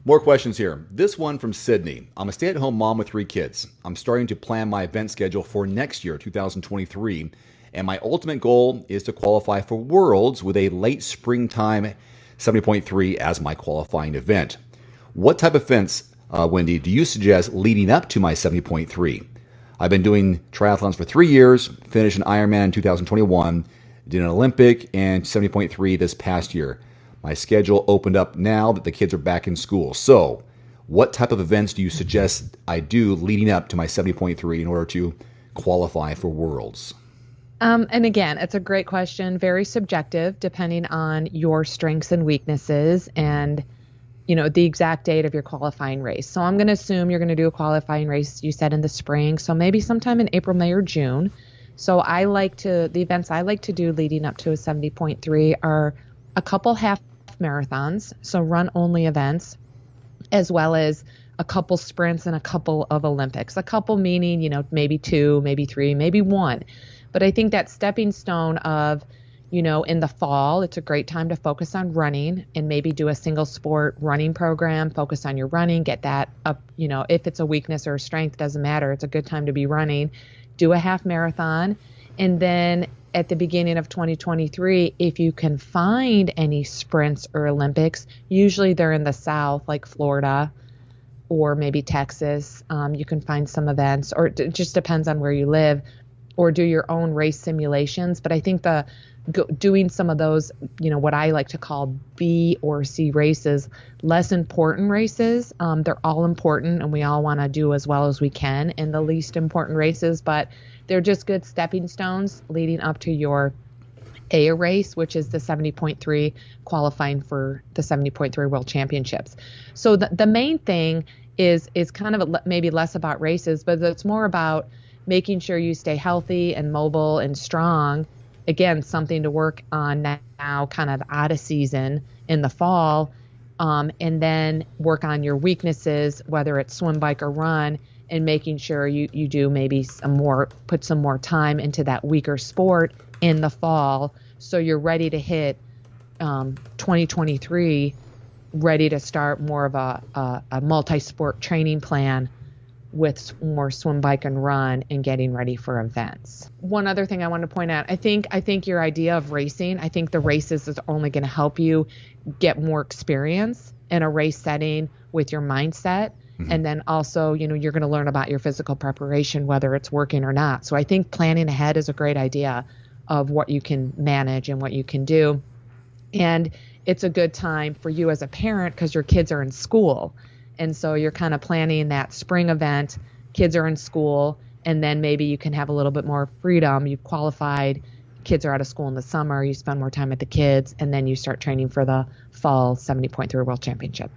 More questions here. This one from Sydney. I'm a stay-at-home mom with 3 kids. I'm starting to plan my event schedule for next year, 2023, and my ultimate goal is to qualify for Worlds with a late springtime 70.3 as my qualifying event. What type of events, Wendy, do you suggest leading up to my 70.3? I've been doing triathlons for 3 years, finished an Ironman in 2021, did an Olympic and 70.3 this past year. My schedule opened up now that the kids are back in school. So, what type of events do you suggest I do leading up to my 70.3 in order to qualify for Worlds? And again, it's a great question, very subjective, depending on your strengths and weaknesses and, the exact date of your qualifying race. So I'm going to assume you're going to do a qualifying race, you said in the spring. So maybe sometime in April, May, or June. So the events I like to do leading up to a 70.3 are a couple half marathons, so run only events, as well as a couple sprints and a couple of Olympics. A couple meaning, maybe 2, maybe 3, maybe 1. But I think that stepping stone of, in the fall, it's a great time to focus on running and maybe do a single sport running program, focus on your running, get that up, if it's a weakness or a strength, doesn't matter. It's a good time to be running. Do a half marathon. And then at the beginning of 2023, if you can find any sprints or Olympics, usually they're in the South, like Florida or maybe Texas. You can find some events, or it just depends on where you live, or do your own race simulations. But I think doing some of those, what I like to call B or C races, less important races. They're all important and we all want to do as well as we can in the least important races, but they're just good stepping stones leading up to your A race, which is the 70.3, qualifying for the 70.3 World Championships. So the main thing is kind of maybe less about races, but it's more about making sure you stay healthy and mobile and strong. Again, something to work on now, kind of out of season in the fall, and then work on your weaknesses, whether it's swim, bike, or run, and making sure you do maybe put some more time into that weaker sport in the fall, so you're ready to hit 2023, ready to start more of a multi-sport training plan with more swim, bike, and run, and getting ready for events. One other thing I want to point out, I think your idea of racing, I think the races is only going to help you get more experience in a race setting with your mindset. Mm-hmm. And then also, you're going to learn about your physical preparation, whether it's working or not. So I think planning ahead is a great idea of what you can manage and what you can do. And it's a good time for you as a parent because your kids are in school. And so you're kind of planning that spring event, kids are in school, and then maybe you can have a little bit more freedom. You've qualified, kids are out of school in the summer, you spend more time with the kids, and then you start training for the fall 70.3 World Championship.